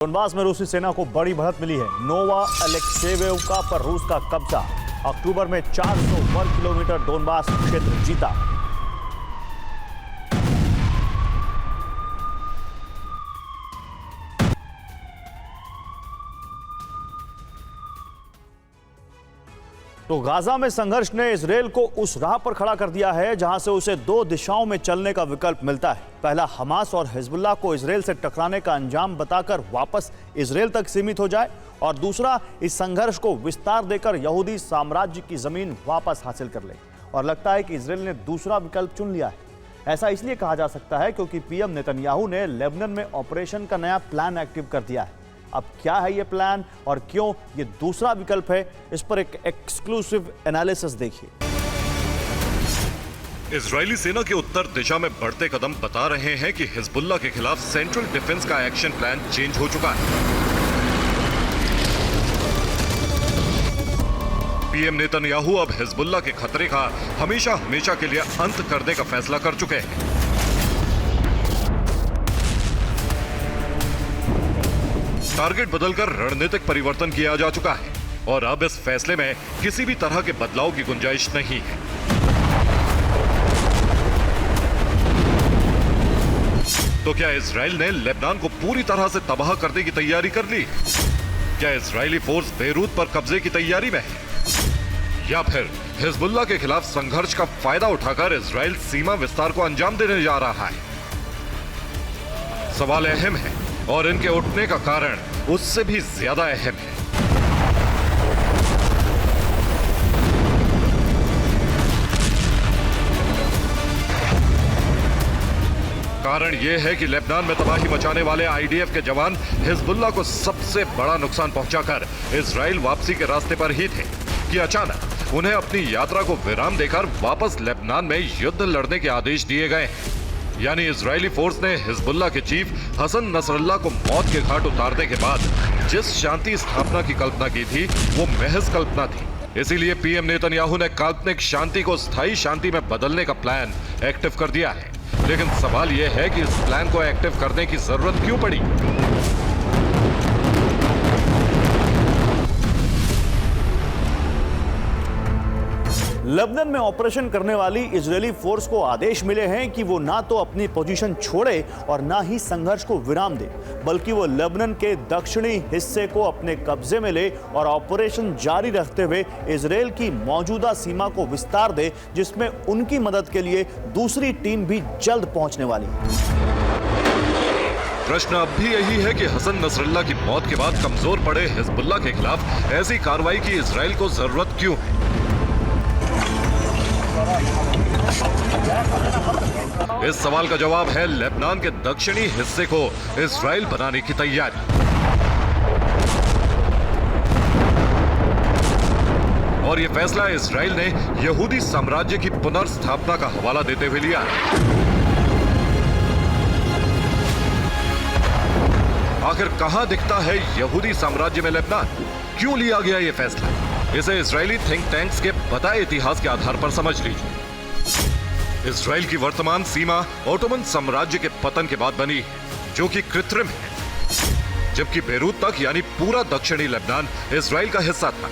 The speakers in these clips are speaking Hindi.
डोनबास में रूसी सेना को बड़ी बढ़त मिली है। नोवा अलेक्सेवेवका पर रूस का कब्जा। अक्टूबर में 400 वर्ग किलोमीटर डोनबास क्षेत्र जीता। तो गाजा में संघर्ष ने इजरायल को उस राह पर खड़ा कर दिया है जहां से उसे दो दिशाओं में चलने का विकल्प मिलता है। पहला, हमास और हिजबुल्लाह को इजरायल से टकराने का अंजाम बताकर वापस इजरायल तक सीमित हो जाए, और दूसरा, इस संघर्ष को विस्तार देकर यहूदी साम्राज्य की जमीन वापस हासिल कर ले। और लगता है कि इजरायल ने दूसरा विकल्प चुन लिया है। ऐसा इसलिए कहा जा सकता है क्योंकि पीएम नेतन्याहू ने लेबनान में ऑपरेशन का नया प्लान एक्टिव कर दिया है। अब क्या है ये प्लान और क्यों ये दूसरा विकल्प है, इस पर एक एक्सक्लूसिव एनालिसिस देखिए। इजरायली सेना के उत्तर दिशा में बढ़ते कदम बता रहे हैं कि हिजबुल्लाह के खिलाफ सेंट्रल डिफेंस का एक्शन प्लान चेंज हो चुका है। पीएम नेतन्याहू अब हिजबुल्लाह के खतरे का हमेशा हमेशा के लिए अंत करने का फैसला कर चुके हैं। टारगेट बदलकर रणनीतिक परिवर्तन किया जा चुका है और अब इस फैसले में किसी भी तरह के बदलाव की गुंजाइश नहीं है। तो क्या इजरायल ने लेबनान को पूरी तरह से तबाह करने की तैयारी कर ली? क्या इजरायली फोर्स बेरूत पर कब्जे की तैयारी में है, या फिर हिजबुल्लाह के खिलाफ संघर्ष का फायदा उठाकर इजरायल सीमा विस्तार को अंजाम देने जा रहा है? सवाल अहम है और इनके उठने का कारण उससे भी ज्यादा अहम है। कारण यह है कि लेबनान में तबाही मचाने वाले आईडीएफ के जवान हिजबुल्लाह को सबसे बड़ा नुकसान पहुंचाकर इजरायल वापसी के रास्ते पर ही थे कि अचानक उन्हें अपनी यात्रा को विराम देकर वापस लेबनान में युद्ध लड़ने के आदेश दिए गए। यानी इजरायली फोर्स ने हिजबुल्लाह के चीफ हसन नसरल्लाह को मौत के घाट उतारने के बाद जिस शांति स्थापना की कल्पना की थी वो महज कल्पना थी। इसीलिए पीएम नेतन्याहू ने काल्पनिक शांति को स्थायी शांति में बदलने का प्लान एक्टिव कर दिया है। लेकिन सवाल यह है कि इस प्लान को एक्टिव करने की जरूरत क्यों पड़ी? लेबनान में ऑपरेशन करने वाली इजरायली फोर्स को आदेश मिले हैं कि वो ना तो अपनी पोजीशन छोड़े और ना ही संघर्ष को विराम दे, बल्कि वो लेबनान के दक्षिणी हिस्से को अपने कब्जे में ले और ऑपरेशन जारी रखते हुए इजरायल की मौजूदा सीमा को विस्तार दे, जिसमें उनकी मदद के लिए दूसरी टीम भी जल्द पहुंचने वाली है। प्रश्न अब भी यही है कि हसन नसरल्लाह की मौत के बाद कमजोर पड़े हिजबुल्लाह के खिलाफ ऐसी कार्रवाई की इजरायल को जरूरत क्यों है? इस सवाल का जवाब है लेबनान के दक्षिणी हिस्से को इजरायल बनाने की तैयारी। और यह फैसला इजरायल ने यहूदी साम्राज्य की पुनर्स्थापना का हवाला देते हुए लिया। आखिर कहां दिखता है यहूदी साम्राज्य में लेबनान? क्यों लिया गया यह फैसला? इसे इजरायली थिंक टैंक्स के बताए इतिहास के आधार पर समझ लीजिए। इजरायल की वर्तमान सीमा ओटोमन साम्राज्य के पतन के बाद बनी है, जो कि कृत्रिम है, जबकि बेरूत तक यानी पूरा दक्षिणी लेबनान इजरायल का हिस्सा था,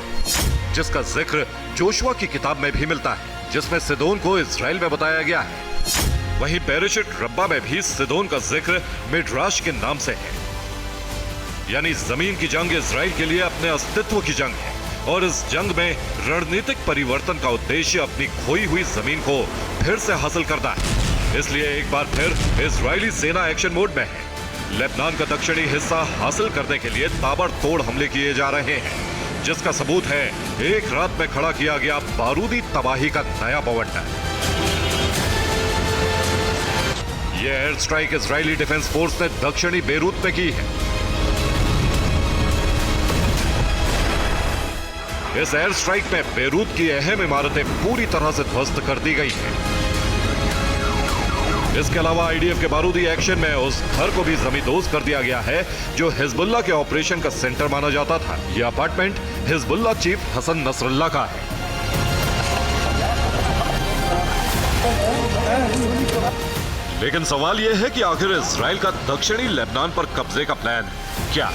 जिसका जिक्र जोशुआ की किताब में भी मिलता है, जिसमें सिदोन को इजरायल में बताया गया है। वहीं बेरेशित रब्बा में भी सिदोन का जिक्र मिड्राश के नाम से है। यानी जमीन की जंग इजरायल के लिए अपने अस्तित्व की जंग है, और इस जंग में रणनीतिक परिवर्तन का उद्देश्य अपनी खोई हुई जमीन को फिर से हासिल करना है। इसलिए एक बार फिर इजरायली सेना एक्शन मोड में है। लेबनान का दक्षिणी हिस्सा हासिल करने के लिए ताबड़तोड़ हमले किए जा रहे हैं, जिसका सबूत है एक रात में खड़ा किया गया बारूदी तबाही का नया बवंडर। यह air strike Israeli defence force ने दक्षिणी बेरूत में की है। इस एयर स्ट्राइक में बेरूत की अहम इमारतें पूरी तरह से ध्वस्त कर दी गई हैं। इसके अलावा आईडीएफ के बारूदी एक्शन में उस घर को भी जमींदोज कर दिया गया है जो हिजबुल्लाह के ऑपरेशन का सेंटर माना जाता था। यह apartment Hezbollah chief Hassan Nasrallah का है। लेकिन सवाल यह है कि आखिर इजरायल का दक्षिणी लेबनान पर कब्जे का प्लान क्या?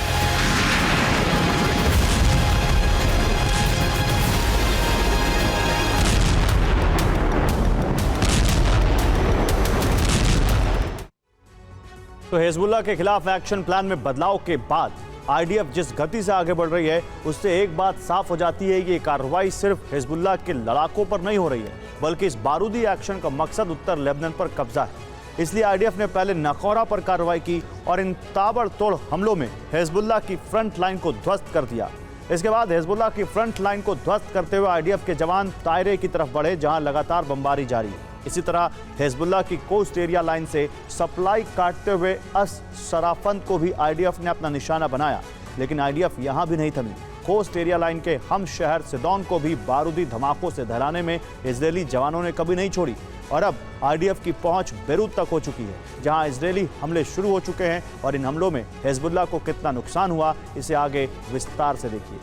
तो हिजबुल्लाह के खिलाफ एक्शन प्लान में बदलाव के बाद आईडीएफ जिस गति से आगे बढ़ रही है, उससे एक बात साफ हो जाती है कि ये कार्रवाई सिर्फ हिजबुल्लाह के लड़ाकों पर नहीं हो रही है, बल्कि इस बारूदी एक्शन का मकसद उत्तर लेबनान पर कब्जा है। इसलिए आईडीएफ ने पहले नखौरा पर कार्रवाई की और इन ताबड़तोड़ हमलों में हिजबुल्लाह की फ्रंट लाइन को ध्वस्त कर दिया। इसके बाद हिजबुल्लाह की फ्रंट लाइन को ध्वस्त करते हुए आईडीएफ के जवान तायरे की तरफ बढ़े, जहां लगातार बमबारी जारी है। इसी तरह हिजबुल्लाह की कोस्ट एरिया लाइन से सप्लाई काटते हुए अस शराफंद को भी आईडीएफ ने अपना निशाना बनाया, लेकिन आईडीएफ यहां भी नहीं थमी। कोस्ट एरिया लाइन के हम शहर सिदोन को भी बारूदी धमाकों से दहलाने में इजरायली जवानों ने कभी नहीं छोड़ी और अब आईडीएफ की पहुंच बेरूत तक हो चुकी है, जहां इजरायली हमले शुरू हो चुके हैं। और इन हमलों में हिजबुल्लाह को कितना नुकसान हुआ, इसे आगे विस्तार से देखिए।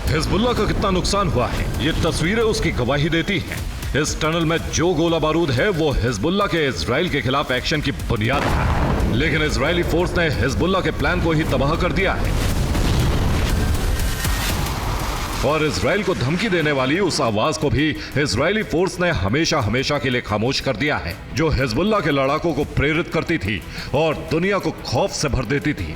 हिजबुल्लाह का कितना नुकसान हुआ है, ये तस्वीरें उसकी गवाही देती हैं। इस टनल में जो गोला बारूद है वो हिजबुल्लाह के इजराइल के खिलाफ एक्शन की बुनियाद है, लेकिन इजरायली फोर्स ने हिजबुल्लाह के प्लान को ही तबाह कर दिया है। और इजराइल को धमकी देने वाली उस आवाज को भी इजरायली फोर्स ने हमेशा हमेशा के लिए खामोश कर दिया है, जो हिजबुल्लाह के लड़ाकों को प्रेरित करती थी और दुनिया को खौफ से भर देती थी।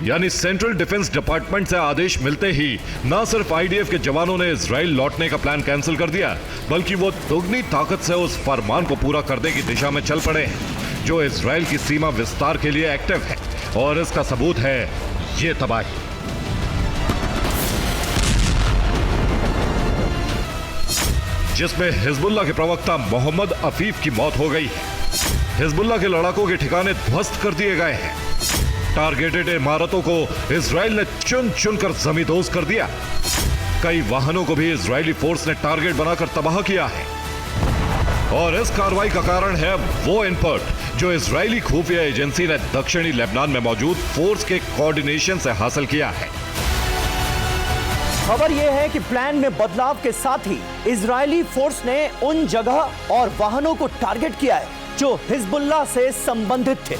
यानी सेंट्रल डिफेंस डिपार्टमेंट से आदेश मिलते ही न सिर्फ आईडीएफ के जवानों ने इजराइल लौटने का प्लान कैंसिल कर दिया, बल्कि वो दुगनी ताकत से उस फरमान को पूरा करने की दिशा में चल पड़े हैं, जो इजराइल की सीमा विस्तार के लिए एक्टिव है। और इसका सबूत है ये तबाही। जिसमें हिजबुल्लाह के प्रवक्ता मोहम्मद अफीफ की मौत हो गई है। हिजबुल्लाह के लड़ाकों के ठिकाने ध्वस्त कर दिए गए हैं। टारगेटेड इमारतों को इजराइल ने चुन चुन कर जमींदोज कर दिया। कई वाहनों को भी इजरायली फोर्स ने टारगेट बनाकर तबाह किया है। और इस कार्रवाई का कारण है वो इनपुट जो इजरायली खुफिया एजेंसी ने दक्षिणी लेबनान में मौजूद फोर्स के कोऑर्डिनेशन से हासिल किया है। खबर यह है कि प्लान में बदलाव के साथ ही इजरायली फोर्स ने उन जगह और वाहनों को टारगेट किया है जो हिजबुल्लाह से संबंधित थे।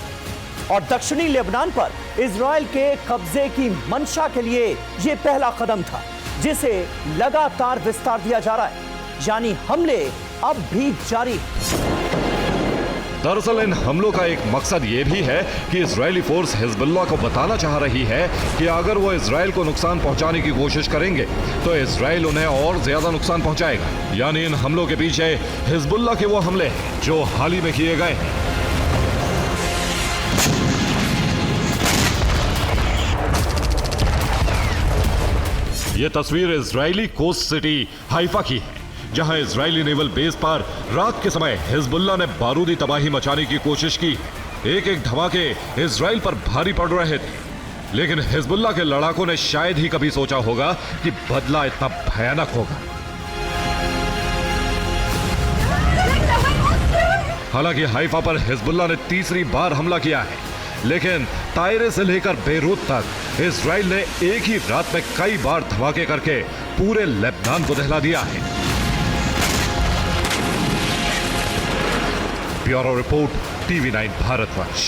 और दक्षिणी लेबनान पर इजराइल के कब्जे की मंशा के लिए यह पहला कदम था, जिसे लगातार विस्तार दिया जा रहा है। यानी हमले अब भी जारी। दरअसल इन हमलों का एक मकसद ये भी है कि इजरायली फोर्स हिजबुल्लाह को बताना चाह रही है कि अगर वो इजराइल को नुकसान पहुंचाने की कोशिश करेंगे तो इजराइल उन्हें और ज्यादा नुकसान पहुंचाएगा। यानी इन हमलों के पीछे हिजबुल्लाह के वो हमले हैं जो हाल ही में किए गए हैं। यह तस्वीर इजरायली कोस्ट सिटी हाइफा की है, जहां इजरायली नेवल बेस पर रात के समय हिजबुल्लाह ने बारूदी तबाही मचाने की कोशिश की। एक एक धमाके इजराइल पर भारी पड़ रहे थे, लेकिन हिजबुल्लाह के लड़ाकों ने शायद ही कभी सोचा होगा कि बदला इतना भयानक होगा। हालांकि हाइफा पर हिजबुल्लाह ने तीसरी बार हमला किया है, लेकिन तायरे से लेकर बेरूत तक इजराइल ने एक ही रात में कई बार धमाके करके पूरे लेबनान को दहला दिया है। Bureau report, TV9 Bharatvarsh.